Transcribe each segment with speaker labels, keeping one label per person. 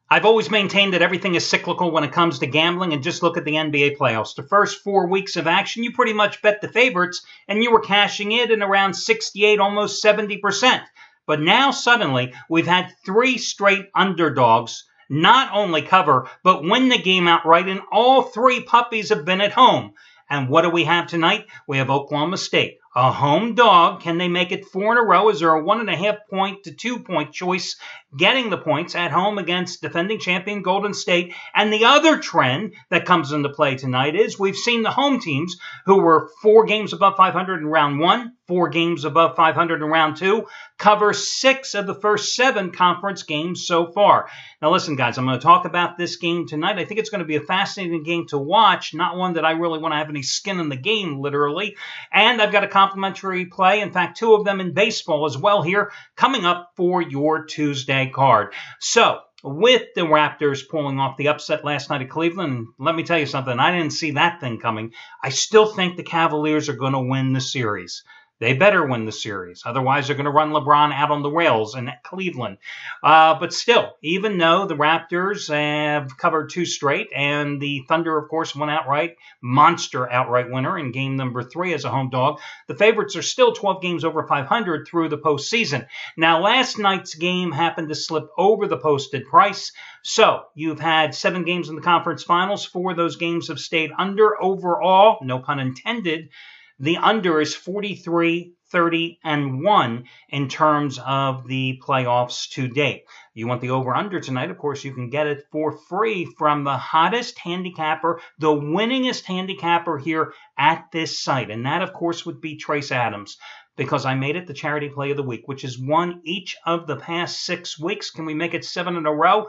Speaker 1: I've always maintained that everything is cyclical when it comes to gambling, and just look at the NBA playoffs. The first 4 weeks of action, you pretty much bet the favorites, and you were cashing in around 68, almost 70%. But now suddenly, we've had 3 straight underdogs not only cover, but win the game outright, and all 3 puppies have been at home. And what do we have tonight? We have Oklahoma State, a home dog. Can they make it 4 in a row? Is there a 1.5 point to 2 point choice getting the points at home against defending champion Golden State? And the other trend that comes into play tonight is we've seen the home teams who were 4 games above 500 in round 1, 4 games above 500 in round 2, cover 6 of the first 7 conference games so far. Now listen, guys, I'm going to talk about this game tonight. I think it's going to be a fascinating game to watch, not one that I really want to have any skin in the game, literally. And I've got a complimentary play, in fact, 2 of them in baseball as well here, coming up for your Tuesday card. So, with the Raptors pulling off the upset last night at Cleveland, let me tell you something, I didn't see that thing coming. I still think the Cavaliers are going to win the series. They better win the series. Otherwise, they're going to run LeBron out on the rails in Cleveland. But still, even though the Raptors have covered 2 straight, and the Thunder, of course, won outright, monster outright winner in game number 3 as a home dog, the favorites are still 12 games over 500 through the postseason. Now, last night's game happened to slip over the posted price. So, you've had 7 games in the conference finals. 4 of those games have stayed under overall, no pun intended. The under is 43, 30, and 1 in terms of the playoffs to date. You want the over-under tonight, of course, you can get it for free from the hottest handicapper, the winningest handicapper here at this site. And that, of course, would be Trace Adams, because I made it the charity play of the week, which has won each of the past 6 weeks. Can we make it 7 in a row?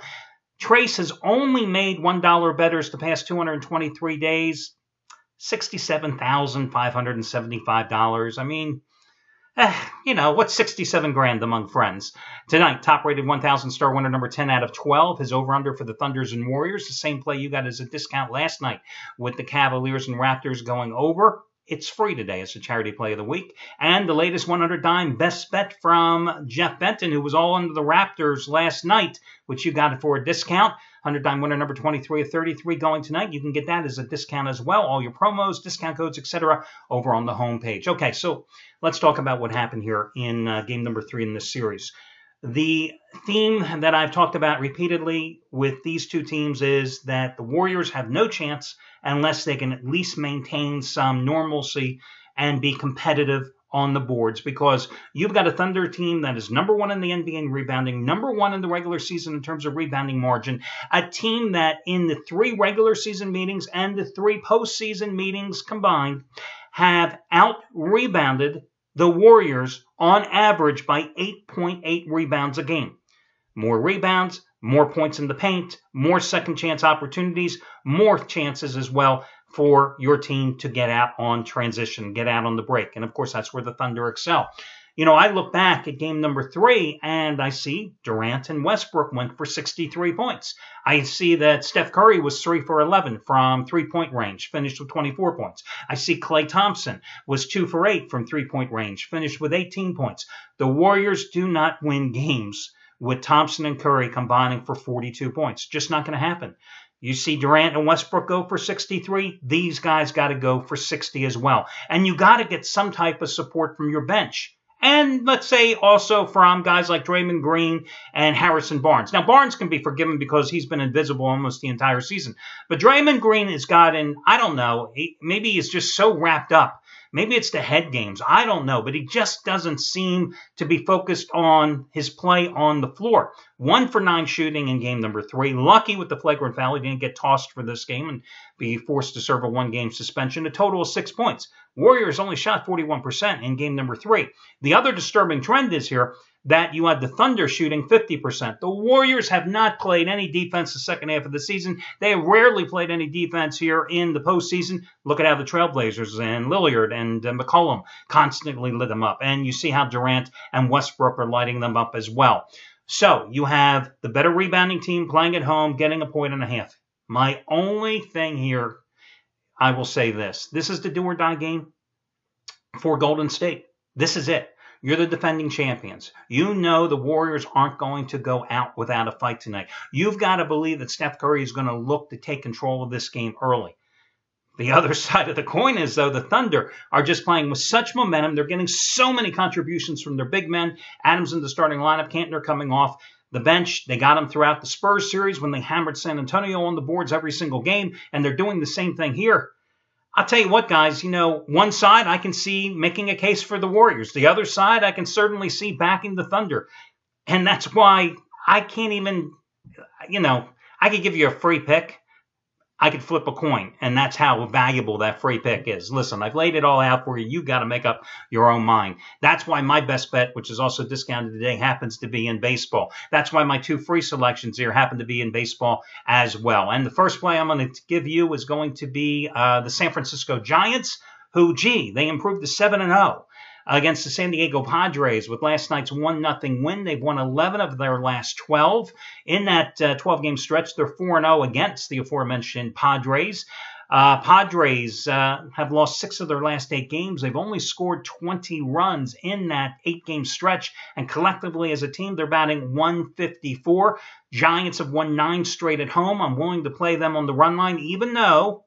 Speaker 1: Trace has only made $1 bettors the past 223 days. $67,575. I mean, what's 67 grand among friends? Tonight, top-rated 1,000 star winner number 10 out of 12. His over-under for the Thunders and Warriors. The same play you got as a discount last night with the Cavaliers and Raptors going over. It's free today as a charity play of the week. And the latest 100-dime best bet from Jeff Benton, who was all under the Raptors last night, which you got it for a discount. 100-dime winner number 23 of 33 going tonight. You can get that as a discount as well. All your promos, discount codes, etc. over on the homepage. Okay, so let's talk about what happened here in game number 3 in this series. The theme that I've talked about repeatedly with these 2 teams is that the Warriors have no chance unless they can at least maintain some normalcy and be competitive on the boards, because you've got a Thunder team that is number 1 in the NBA in rebounding, number 1 in the regular season in terms of rebounding margin, a team that in the 3 regular season meetings and the 3 postseason meetings combined have out-rebounded the Warriors on average by 8.8 rebounds a game. More rebounds, more points in the paint, more second chance opportunities, more chances as well for your team to get out on transition, get out on the break. And of course, that's where the Thunder excel. I look back at game number 3 and I see Durant and Westbrook went for 63 points. I see that Steph Curry was 3 for 11 from 3-point range, finished with 24 points. I see Klay Thompson was 2 for 8 from 3-point range, finished with 18 points. The Warriors do not win games with Thompson and Curry combining for 42 points. Just not going to happen. You see Durant and Westbrook go for 63. These guys got to go for 60 as well. And you got to get some type of support from your bench. And let's say also from guys like Draymond Green and Harrison Barnes. Now, Barnes can be forgiven because he's been invisible almost the entire season. But Draymond Green has gotten, I don't know, maybe he's just so wrapped up. Maybe it's the head games. I don't know. But he just doesn't seem to be focused on his play on the floor. 1 for 9 shooting in game number 3. Lucky with the flagrant foul. He didn't get tossed for this game and be forced to serve a 1-game suspension. A total of 6 points. Warriors only shot 41% in game number 3. The other disturbing trend is here that you had the Thunder shooting 50%. The Warriors have not played any defense the second half of the season. They have rarely played any defense here in the postseason. Look at how the Trailblazers and Lillard and McCollum constantly lit them up. And you see how Durant and Westbrook are lighting them up as well. So you have the better rebounding team playing at home, getting 1.5 points. My only thing here, I will say this. This is the do-or-die game for Golden State. This is it. You're the defending champions. You know the Warriors aren't going to go out without a fight tonight. You've got to believe that Steph Curry is going to look to take control of this game early. The other side of the coin is, though, the Thunder are just playing with such momentum. They're getting so many contributions from their big men. Adams in the starting lineup, Cantner coming off the bench. They got him throughout the Spurs series when they hammered San Antonio on the boards every single game, and they're doing the same thing here. I'll tell you what, guys, one side I can see making a case for the Warriors. The other side I can certainly see backing the Thunder. And that's why I can't even, I could give you a free pick. I could flip a coin, and that's how valuable that free pick is. Listen, I've laid it all out for you. You've got to make up your own mind. That's why my best bet, which is also discounted today, happens to be in baseball. That's why my 2 free selections here happen to be in baseball as well. And the first play I'm going to give you is going to be the San Francisco Giants, who, they improved to 7-0. Against the San Diego Padres with last night's 1-0 win. They've won 11 of their last 12. In that 12-game stretch, they're 4-0 against the aforementioned Padres. Padres have lost 6 of their last 8 games. They've only scored 20 runs in that 8-game stretch, and collectively as a team, they're batting .154. Giants have won 9 straight at home. I'm willing to play them on the run line, even though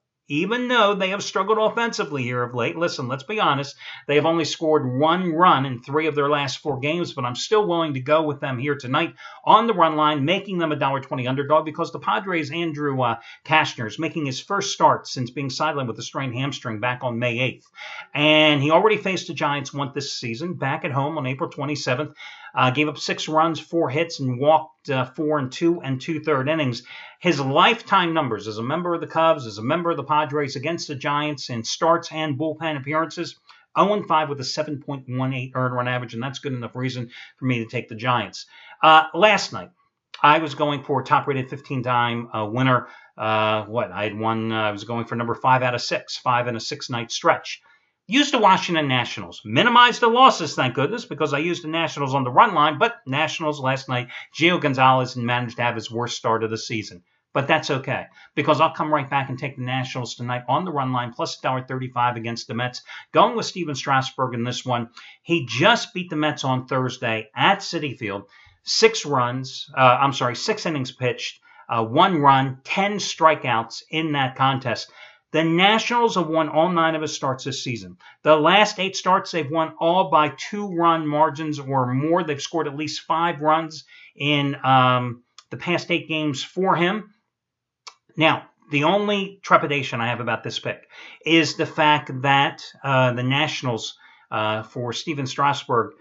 Speaker 1: they have struggled offensively here of late. Listen, let's be honest. They have only scored 1 run in 3 of their last 4 games, but I'm still willing to go with them here tonight on the run line, making them a $1.20 underdog because the Padres' Andrew Cashner is making his first start since being sidelined with a strained hamstring back on May 8th. And he already faced the Giants once this season, back at home on April 27th. Gave up 6 runs, 4 hits, and walked 4 2 2/3 innings. His lifetime numbers as a member of the Cubs, as a member of the Padres against the Giants in starts and bullpen appearances, 0-5 with a 7.18 earned run average, and that's good enough reason for me to take the Giants. Last night, I was going for top-rated 15-time winner. I was going for number 5 out of 6, 5 in a 6-night stretch. Used the Washington Nationals. Minimized the losses, thank goodness, because I used the Nationals on the run line. But Nationals last night, Gio Gonzalez managed to have his worst start of the season. But that's okay, because I'll come right back and take the Nationals tonight on the run line, plus $1.35 against the Mets. Going with Steven Strasburg in this one. He just beat the Mets on Thursday at Citi Field. 6 innings pitched, 1 run, 10 strikeouts in that contest. The Nationals have won all 9 of his starts this season. The last 8 starts, they've won all by 2-run margins or more. They've scored at least 5 runs in the past 8 games for him. Now, the only trepidation I have about this pick is the fact that the Nationals, for Steven Strasburg,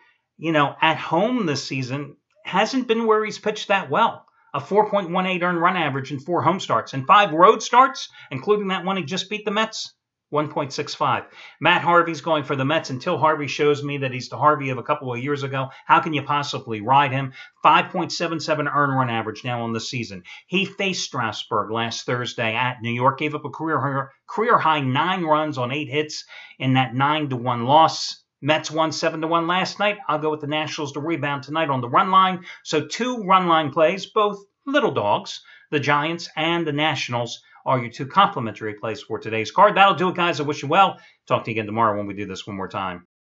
Speaker 1: at home this season, hasn't been where he's pitched that well. A 4.18 earned run average in 4 home starts. And 5 road starts, including that one he just beat the Mets, 1.65. Matt Harvey's going for the Mets until Harvey shows me that he's the Harvey of a couple of years ago. How can you possibly ride him? 5.77 earned run average now on the season. He faced Strasburg last Thursday at New York, gave up a career high 9 runs on 8 hits in that 9-1 loss. Mets won 7-1 last night. I'll go with the Nationals to rebound tonight on the run line. So 2 run line plays, both little dogs. The Giants and the Nationals are your 2 complimentary plays for today's card. That'll do it, guys. I wish you well. Talk to you again tomorrow when we do this one more time.